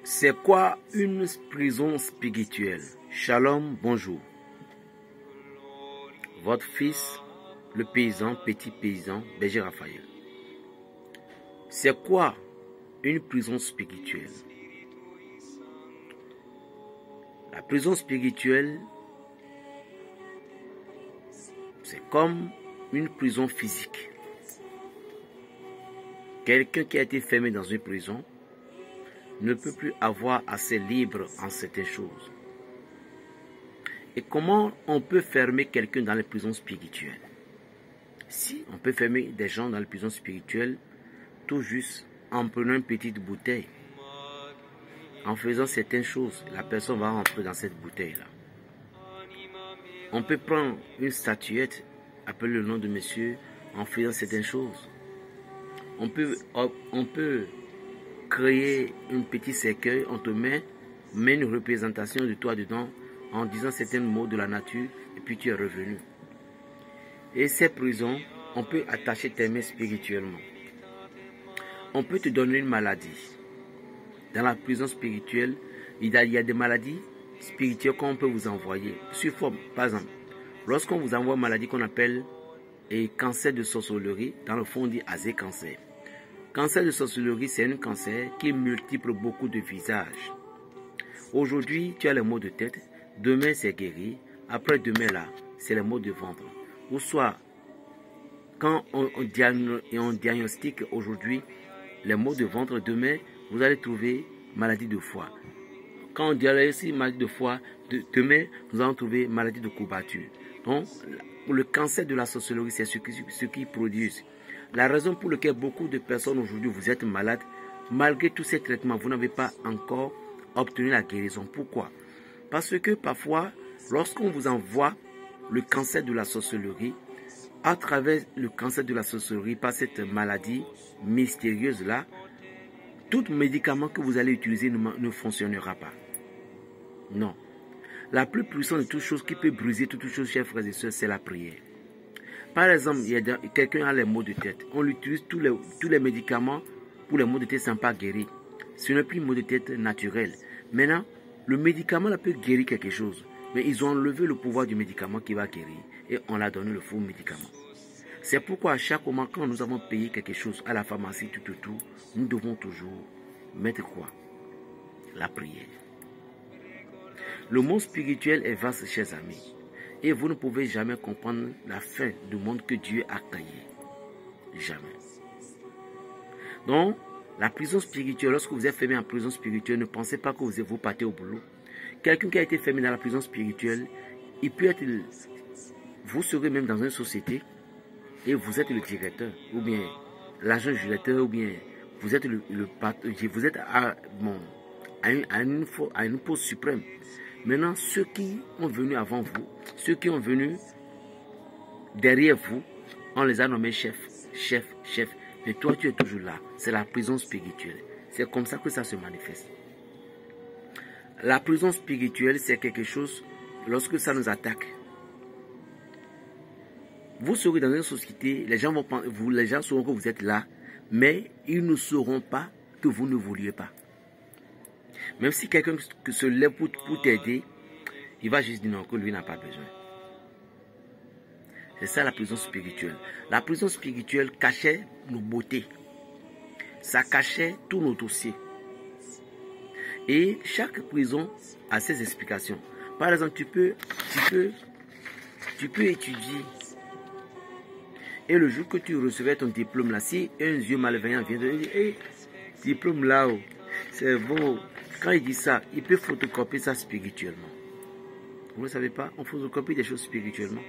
C'est quoi une prison spirituelle? Shalom, bonjour. Votre fils, le paysan, petit paysan, Berger Raphaël. C'est quoi une prison spirituelle? La prison spirituelle, c'est comme une prison physique. Quelqu'un qui a été fermé dans une prison ne peut plus avoir accès libre en certaines choses. Et comment on peut fermer quelqu'un dans les prisons spirituelles? Si on peut fermer des gens dans les prisons spirituelles, tout juste en prenant une petite bouteille, en faisant certaines choses, la personne va rentrer dans cette bouteille-là. On peut prendre une statuette, appeler le nom de monsieur, en faisant certaines choses. On peut créer un petit cercueil, on te met une représentation de toi dedans en disant certains mots de la nature et puis tu es revenu. Et ces prisons, on peut attacher tes mains spirituellement. On peut te donner une maladie. Dans la prison spirituelle, il y a des maladies spirituelles qu'on peut vous envoyer. Sur forme, par exemple, lorsqu'on vous envoie une maladie qu'on appelle cancer de sorcellerie, dans le fond on dit azé cancer. Cancer de sorcellerie, c'est un cancer qui multiplie beaucoup de visages. Aujourd'hui, tu as les maux de tête. Demain, c'est guéri. Après demain, là, c'est les maux de ventre. Ou soit, quand on diagnostique aujourd'hui les maux de ventre, demain, vous allez trouver maladie de foie. Quand on diagnostique maladie de foie, demain, nous allons trouver maladie de courbature. Donc, le cancer de la sorcellerie, c'est ce qui produit. La raison pour laquelle beaucoup de personnes aujourd'hui, vous êtes malades, malgré tous ces traitements, vous n'avez pas encore obtenu la guérison. Pourquoi? Parce que parfois, lorsqu'on vous envoie le cancer de la sorcellerie, à travers le cancer de la sorcellerie, par cette maladie mystérieuse-là, tout médicament que vous allez utiliser ne fonctionnera pas. Non. La plus puissante de toutes choses qui peut briser toutes choses, chers frères et sœurs, c'est la prière. Par exemple, quelqu'un a les maux de tête. On utilise tous les médicaments pour les maux de tête sans pas guérir. Ce n'est plus un maux de tête naturel. Maintenant, le médicament là peut guérir quelque chose. Mais ils ont enlevé le pouvoir du médicament qui va guérir. Et on a donné le faux médicament. C'est pourquoi à chaque moment, quand nous avons payé quelque chose à la pharmacie, tout, nous devons toujours mettre quoi? La prière. Le monde spirituel est vaste, chers amis. Et vous ne pouvez jamais comprendre la fin du monde que Dieu a créé. Jamais. Donc, la prison spirituelle, lorsque vous êtes fermé en prison spirituelle, ne pensez pas que vous partez au boulot. Quelqu'un qui a été fermé dans la prison spirituelle, il peut être... Vous serez même dans une société et vous êtes le directeur, ou bien l'agent directeur, ou bien vous êtes vous êtes à une poste suprême. Maintenant, ceux qui ont venu avant vous, ceux qui ont venu derrière vous, on les a nommés chefs. Mais toi, tu es toujours là. C'est la prison spirituelle. C'est comme ça que ça se manifeste. La prison spirituelle, c'est quelque chose, lorsque ça nous attaque, vous serez dans une société, les gens sauront que vous êtes là, mais ils ne sauront pas que vous ne vouliez pas. Même si quelqu'un se lève pour t'aider, il va juste dire non, que lui n'a pas besoin. C'est ça la prison spirituelle. La prison spirituelle cachait nos beautés. Ça cachait tous nos dossiers. Et chaque prison a ses explications. Par exemple, tu peux étudier. Et le jour que tu recevais ton diplôme là, si un yeux malveillant vient de dire, hey, diplôme là-haut, c'est bon. Quand il dit ça, il peut photocopier ça spirituellement. Vous ne savez pas, on photocopie des choses spirituellement.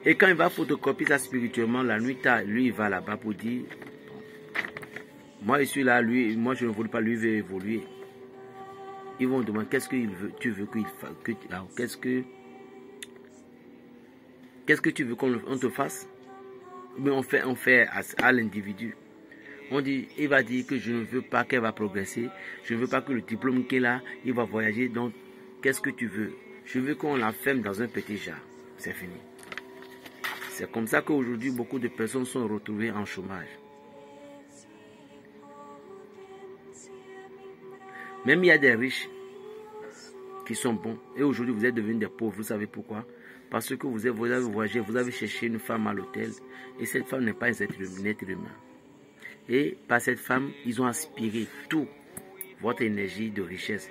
Et quand il va photocopier ça spirituellement, la nuit tard, lui il va là-bas pour dire, bon, moi je suis là, moi je ne veux pas, lui veut évoluer. Ils vont demander qu'est-ce qu'il veut, tu veux qu'il fasse, qu'est-ce que tu veux qu'on te fasse? Mais on fait à l'individu. On dit, il va dire que je ne veux pas qu'elle va progresser. Je ne veux pas que le diplôme qu'elle a, il va voyager. Donc, qu'est-ce que tu veux? Je veux qu'on l'enferme dans un petit jar. C'est fini. C'est comme ça qu'aujourd'hui, beaucoup de personnes sont retrouvées en chômage. Même il y a des riches qui sont bons. Et aujourd'hui, vous êtes devenus des pauvres. Vous savez pourquoi? Parce que vous avez voyagé, vous avez cherché une femme à l'hôtel. Et cette femme n'est pas un être humain. Et par cette femme, ils ont aspiré tout votre énergie de richesse.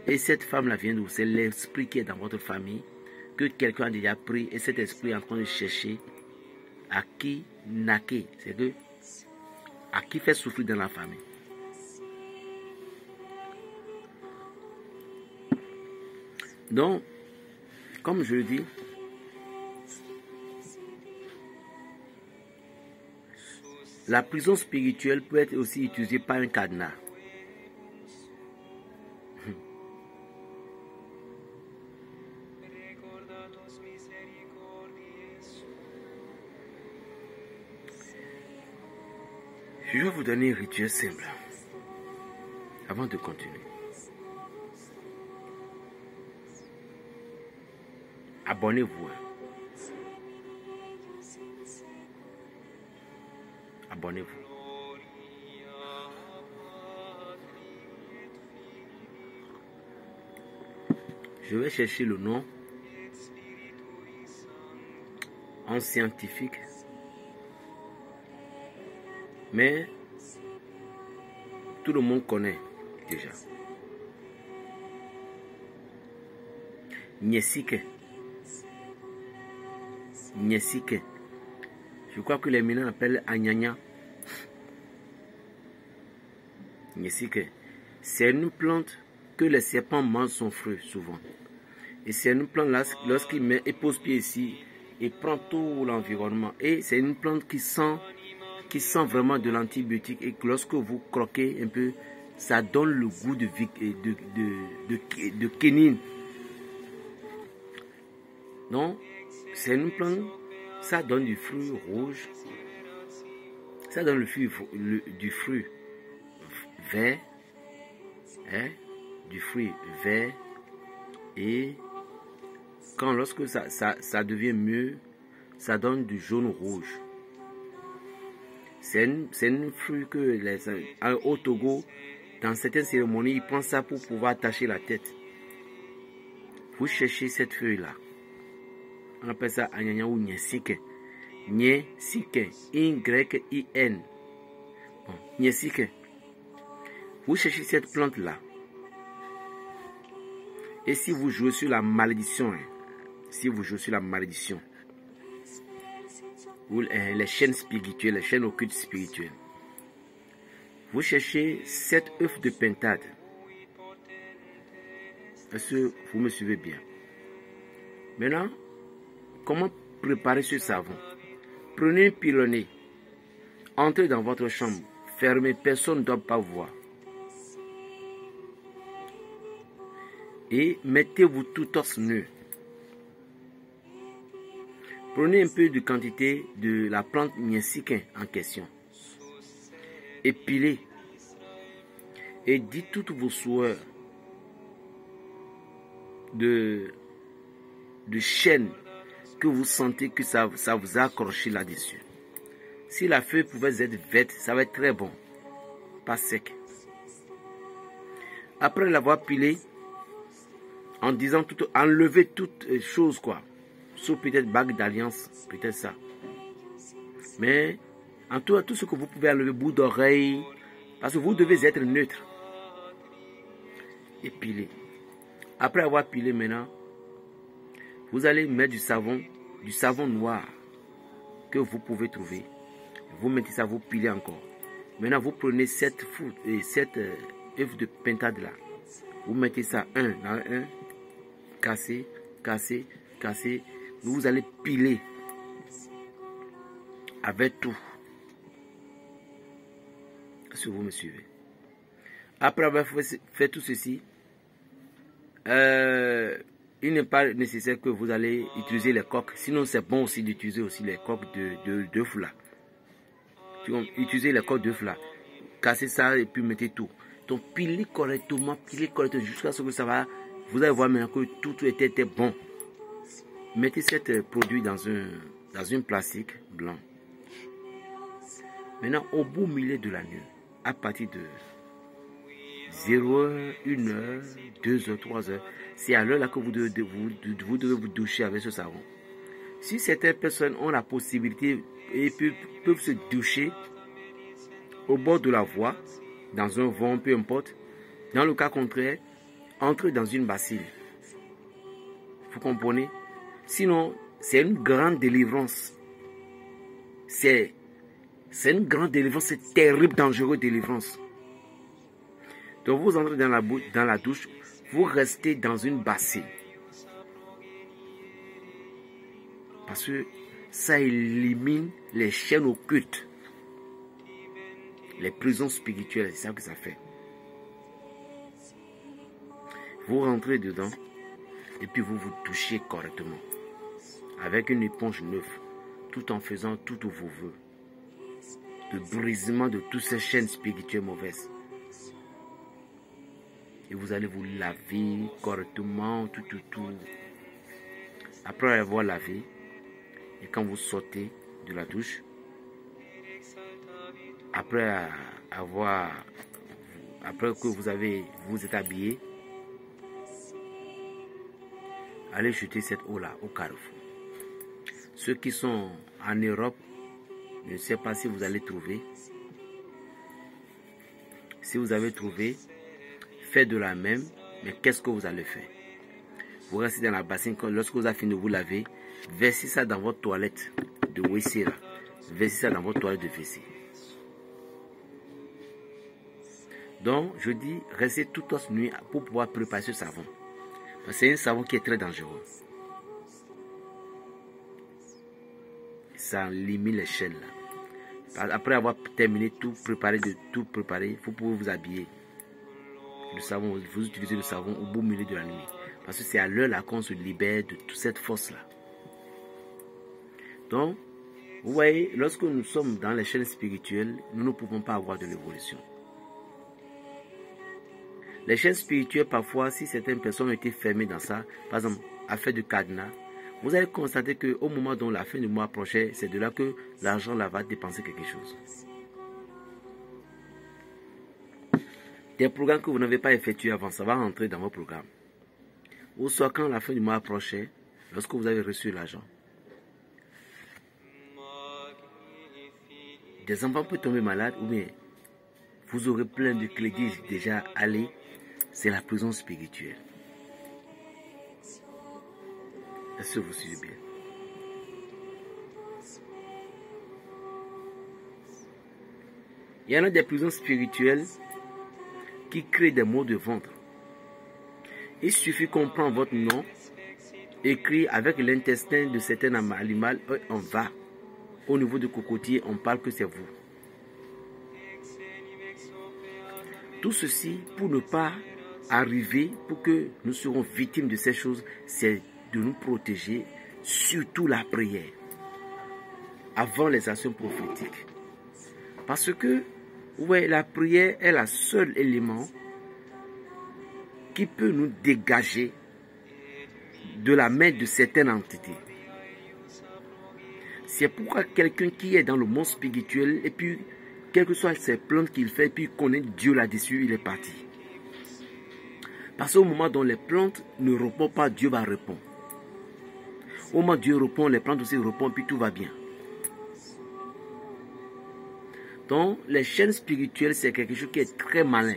Et cette femme-là vient d'où? C'est l'esprit qui est dans votre famille, que quelqu'un a déjà pris. Et cet esprit est en train de chercher à qui naquer. C'est que à qui fait souffrir dans la famille. Donc, comme je le dis, la prison spirituelle peut être aussi utilisée par un cadenas. Je vais vous donner un rituel simple avant de continuer. Abonnez-vous. Abonnez-vous. Je vais chercher le nom en scientifique. Mais tout le monde connaît déjà. Nyesike. Nyesike. Je crois que les Minans appellent Anyanya. Nyesike. C'est une plante que les serpents mangent son fruit souvent. Et c'est une plante là, lorsqu'il pose pied ici, il prend tout l'environnement. Et c'est une plante qui sent vraiment de l'antibiotique. Et que lorsque vous croquez un peu, ça donne le goût de quinine. Donc, c'est une plante, ça donne du fruit rouge. Ça donne du fruit vert. Hein, du fruit vert. Et lorsque ça devient mieux, ça donne du jaune rouge. C'est un fruit que au Togo, dans certaines cérémonies, ils prennent ça pour pouvoir attacher la tête. Vous cherchez cette feuille-là. On appelle ça Anyanya ou Nyesike. Nyesike. Y-I-N. Bon, Nyesike. Vous cherchez cette plante-là. Et si vous jouez sur la malédiction, si vous jouez sur la malédiction, ou les chaînes spirituelles, les chaînes occultes spirituelles, vous cherchez 7 œufs de pintade. Est-ce que vous me suivez bien? Maintenant, comment préparer ce savon? Prenez un pilonnier, entrez dans votre chambre, fermez, personne ne doit pas voir. Et mettez-vous tout torse nu. Prenez un peu de quantité de la plante Nyesike en question. Épilez. Et dites toutes vos sueurs de chaîne que vous sentez que ça vous a accroché là-dessus. Si la feuille pouvait être verte, ça va être très bon. Pas sec. Après l'avoir pilé, en disant enlevez toutes choses quoi. Sauf peut-être bague d'alliance, peut-être ça. Mais en tout ce que vous pouvez enlever, bout d'oreille, parce que vous devez être neutre. Et piler. Après avoir pilé maintenant, vous allez mettre du savon noir que vous pouvez trouver. Vous mettez ça, vous pilez encore. Maintenant, vous prenez 7 œufs de pintade là. Vous mettez ça un dans un, cassé, cassé, cassé. Vous allez piler avec tout. Est-ce que vous me suivez? Après avoir fait tout ceci, il n'est pas nécessaire que vous allez utiliser les coques. Sinon, c'est bon aussi d'utiliser aussi les coques d'œufs là. Utilisez les coques d'œufs là. Cassez ça et puis mettez tout. Donc, pilez correctement jusqu'à ce que ça va. Vous allez voir maintenant que tout était bon. Mettez ce produit dans un plastique blanc. Maintenant, au beau milieu de la nuit, à partir 0h, 1h, 2h, 3h. C'est à l'heure là que vous devez vous doucher avec ce savon. Si certaines personnes ont la possibilité et peuvent se doucher au bord de la voie, dans un vent, peu importe, dans le cas contraire, entrez dans une bassine. Vous comprenez? Sinon, c'est une grande délivrance. C'est une grande délivrance, c'est terrible, dangereux délivrance. Donc vous entrez dans la douche, vous restez dans une bassine. Parce que ça élimine les chaînes occultes. Les prisons spirituelles, c'est ça que ça fait. Vous rentrez dedans et puis vous vous touchez correctement. Avec une éponge neuve, tout en faisant tout vos voeux. De brisement de toutes ces chaînes spirituelles mauvaises. Et vous allez vous laver correctement, tout. Après avoir lavé, et quand vous sortez de la douche, après que vous êtes habillé, allez jeter cette eau-là au carrefour. Ceux qui sont en Europe, je ne sais pas si vous allez trouver. Si vous avez trouvé, faites de la même, mais qu'est-ce que vous allez faire? Vous restez dans la bassine, lorsque vous avez fini de vous laver, versez ça dans votre toilette de WC là. Versez ça dans votre toilette de WC. Donc, je dis, restez toute la nuit pour pouvoir préparer ce savon. C'est un savon qui est très dangereux. Ça élimine les chaînes là. Après avoir terminé tout préparé, vous pouvez vous habiller. Le savon, vous utilisez le savon au beau milieu de la nuit. Parce que c'est à l'heure là qu'on se libère de toute cette force là. Donc, vous voyez, lorsque nous sommes dans les chaînes spirituelles, nous ne pouvons pas avoir de l'évolution. Les chaînes spirituelles, parfois, si certaines personnes ont été fermées dans ça, par exemple, affaire de cadenas, vous allez constater qu'au moment dont la fin du mois approchait, c'est de là que l'argent là va dépenser quelque chose. Des programmes que vous n'avez pas effectués avant, ça va rentrer dans vos programmes. Ou soit quand la fin du mois approchait, lorsque vous avez reçu l'argent. Des enfants peuvent tomber malades ou bien vous aurez plein de crédits déjà allés. C'est la prison spirituelle. Est-ce que vous suivez bien? Il y en a des prisons spirituelles qui créent des maux de ventre. Il suffit qu'on prend votre nom, écrit avec l'intestin de certains animaux, on va. Au niveau du cocotier, on parle que c'est vous. Tout ceci pour ne pas arriver, pour que nous serons victimes de ces choses, c'est de nous protéger, surtout la prière, avant les actions prophétiques. Parce que, ouais, la prière est le seul élément qui peut nous dégager de la main de certaines entités. C'est pourquoi quelqu'un qui est dans le monde spirituel, et puis, quelles que soient ces plantes qu'il fait, et puis il connaît Dieu là-dessus, il est parti. Parce qu'au moment dont les plantes ne répondent pas, Dieu va répondre. Au moment où Dieu répond, les plantes aussi répondent, puis tout va bien. Donc, les chaînes spirituelles, c'est quelque chose qui est très malin.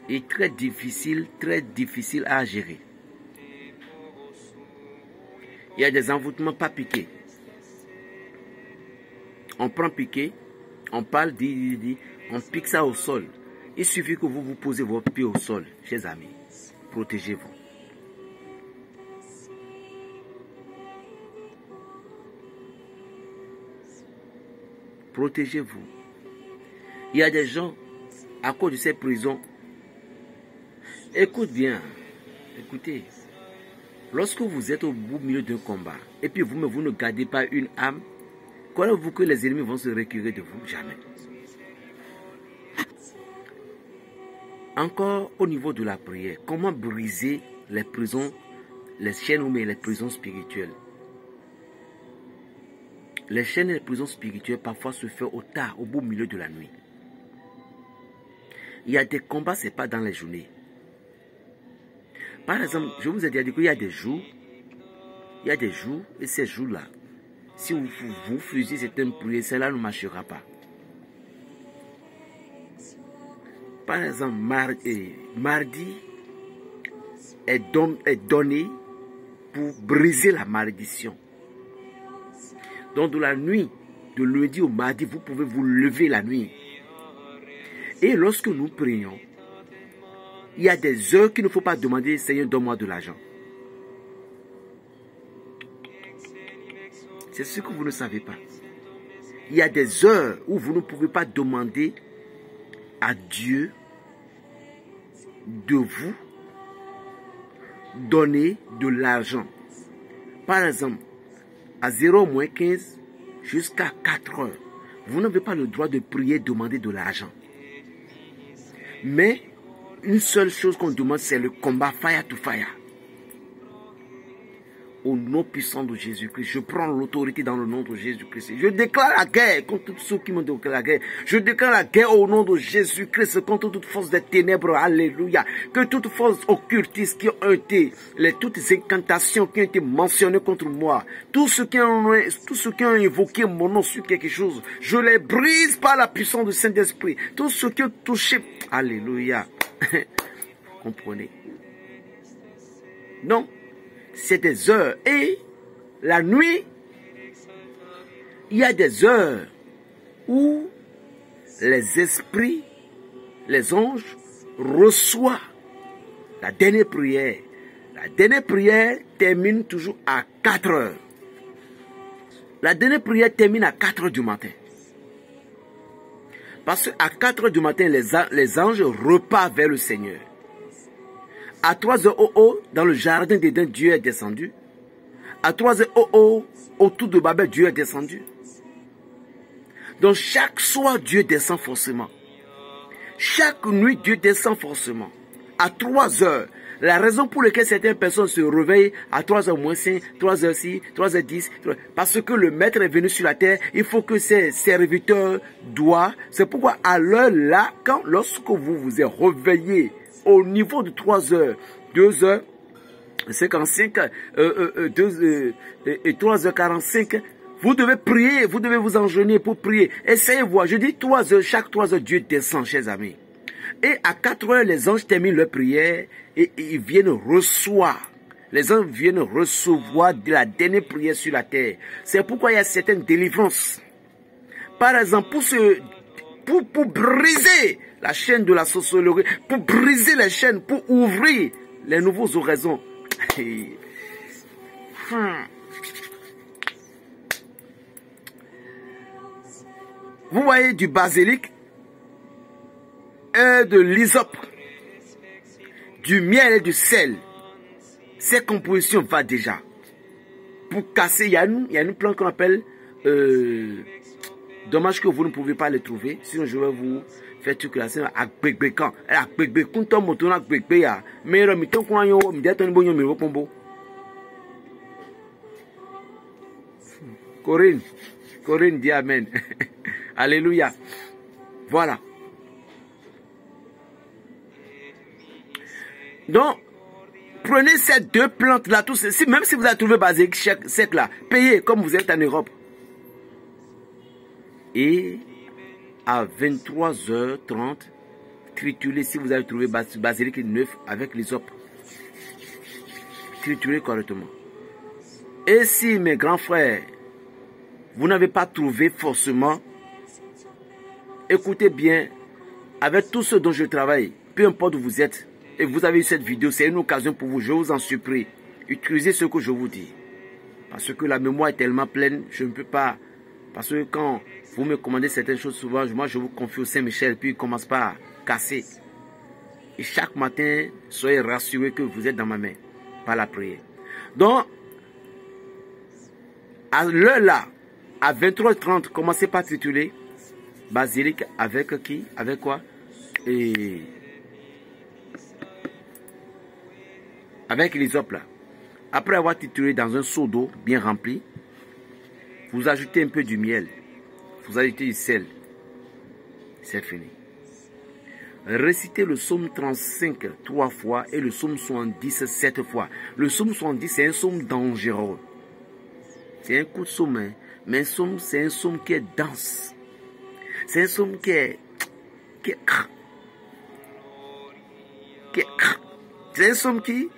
Et très difficile à gérer. Il y a des envoûtements pas piqués. On prend piqué, on parle, on pique ça au sol. Il suffit que vous posez vos pieds au sol, chers amis. Protégez-vous. Protégez-vous. Il y a des gens, à cause de ces prisons, écoute bien, écoutez, lorsque vous êtes au milieu d'un combat, et puis vous ne gardez pas une âme, croyez-vous que les ennemis vont se récupérer de vous? Jamais. Encore au niveau de la prière, comment briser les prisons, les chaînes ou les prisons spirituelles? Les chaînes et les prisons spirituelles parfois se font au tard, au beau milieu de la nuit. Il y a des combats, ce n'est pas dans les journées. Par exemple, je vous ai déjà dit qu'il y a des jours, et ces jours-là, si vous faisiez certaines prières, cela ne marchera pas. Par exemple, mardi est donné pour briser la malédiction. Donc, de la nuit, de lundi au mardi, vous pouvez vous lever la nuit. Et lorsque nous prions, il y a des heures qu'il ne faut pas demander, Seigneur, donne-moi de l'argent. C'est ce que vous ne savez pas. Il y a des heures où vous ne pouvez pas demander à Dieu de vous donner de l'argent. Par exemple, à 0-15 jusqu'à 4 heures, vous n'avez pas le droit de prier, demander de l'argent. Mais une seule chose qu'on demande, c'est le combat fire to fire. Au nom puissant de Jésus-Christ, je prends l'autorité dans le nom de Jésus-Christ. Je déclare la guerre contre tous ceux qui m'ont déclaré la guerre. Je déclare la guerre au nom de Jésus-Christ contre toute force des ténèbres. Alléluia. Que toute force occultiste qui ont été, toutes incantations qui ont été mentionnées contre moi, tous ceux qui ont invoqué mon nom sur quelque chose, je les brise par la puissance du Saint-Esprit. Tous ceux qui ont touché, alléluia. Vous comprenez? Non. C'est des heures. Et la nuit, il y a des heures où les esprits, les anges reçoivent la dernière prière. La dernière prière termine toujours à 4 heures. La dernière prière termine à 4 heures du matin. Parce qu'à 4 heures du matin, les anges repartent vers le Seigneur. À 3 heures, dans le jardin d'Éden, Dieu est descendu. À 3 heures, autour de Babel, Dieu est descendu. Donc chaque soir, Dieu descend forcément. Chaque nuit, Dieu descend forcément. À 3 heures. La raison pour laquelle certaines personnes se réveillent à 3 heures moins 5, 3 heures 6, 3 heures 10, parce que le maître est venu sur la terre, il faut que ses serviteurs doivent. C'est pourquoi à l'heure là, lorsque vous vous êtes réveillé, au niveau de 3 heures, 2 heures 55, 3 heures 45, vous devez prier, vous devez vous enjeûner pour prier. Essayez voir, je dis 3 heures, chaque 3 heures, Dieu descend, chers amis. Et à 4 heures, les anges terminent leur prière et ils viennent recevoir. Les anges viennent recevoir de la dernière prière sur la terre. C'est pourquoi il y a certaines délivrances. Par exemple, pour briser la chaîne de la sorcellerie, pour briser les chaînes, pour ouvrir les nouveaux horizons. Vous voyez du basilic, et de l'hysope, du miel et du sel. Ces compositions vont déjà. Pour casser, il y a une plante qu'on appelle... dommage que vous ne pouvez pas les trouver. Sinon, je vais vous faire tout classer à Gbegbekan. À Gbegbekan, ton moton à Gbegbeya. Mais le miton qu'on a eu, il y a un bon numéro combo. Corinne dit Amen. Alléluia. Voilà. Donc, prenez ces deux plantes-là, même si vous avez trouvé basilic sec là, payez comme vous êtes en Europe. Et à 23h30, triturez si vous avez trouvé basilic neuf avec l'hysope. Triturez correctement. Et si mes grands frères, vous n'avez pas trouvé forcément, écoutez bien, avec tout ce dont je travaille, peu importe où vous êtes, et vous avez eu cette vidéo, c'est une occasion pour vous, je vous en supplie, utilisez ce que je vous dis. Parce que la mémoire est tellement pleine, je ne peux pas, parce que quand vous me commandez certaines choses souvent, moi je vous confie au Saint-Michel, puis il commence pas à casser. Et chaque matin, soyez rassurés que vous êtes dans ma main, par la prière. Donc, à l'heure là, à 23h30, commencez par triturer basilic avec qui? Avec quoi? Et avec l'hysope là. Après avoir trituré dans un seau d'eau bien rempli, vous ajoutez un peu du miel. Vous ajoutez du sel. C'est fini. Récitez le psaume 35 3 fois et le psaume 70 7 fois. Le psaume 70, c'est un psaume dangereux. C'est un coup de psaume, hein. Mais c'est un psaume qui est dense. C'est un psaume qui est c'est un psaume qui...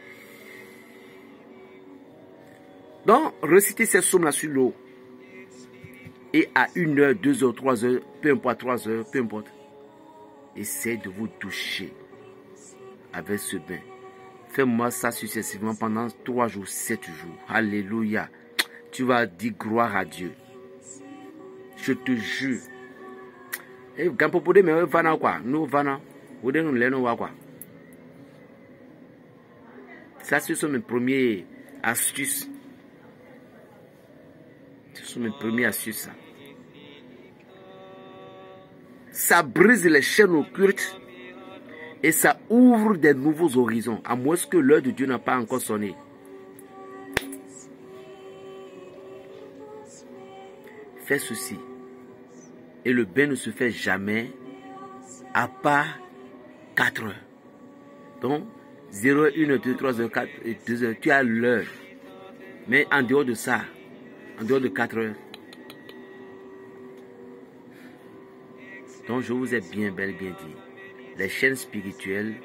Donc, récitez ces psaumes-là sur l'eau. Et à 1 heure, 2 heures, 3 heures, peu importe, 3 heures, peu importe. Essayez de vous toucher avec ce bain. Fais-moi ça successivement pendant 3 jours, 7 jours. Alléluia. Tu vas dire gloire à Dieu. Je te jure. Et quand vous pouvez me voir quoi, nous vana, vous devez nous l'aider quoi. Ça, ce sont mes premières astuces. Ce sont mes premières astuces. Ça brise les chaînes occultes et ça ouvre des nouveaux horizons, à moins que l'heure de Dieu n'a pas encore sonné. Fais ceci. Et le bain ne se fait jamais à part 4 heures. Donc, 0, 1, 2, 3 heures, 4, 2 heures, tu as l'heure. Mais en dehors de ça, en dehors de 4 heures, donc je vous ai bien dit, les chaînes spirituelles,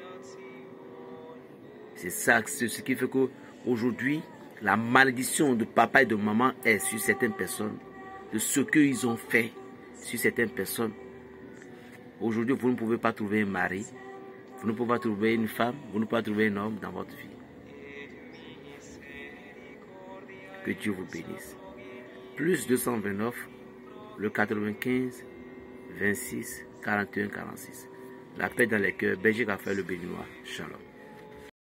c'est ça, c'est ce qui fait qu'aujourd'hui, la malédiction de papa et de maman est sur certaines personnes, de ce qu'ils ont fait sur certaines personnes. Aujourd'hui, vous ne pouvez pas trouver un mari, vous ne pouvez pas trouver une femme, vous ne pouvez pas trouver un homme dans votre vie. Que Dieu vous bénisse. Plus 229, le 95, 26, 41, 46. La paix dans les cœurs, Belgique a fait le béninois. Shalom.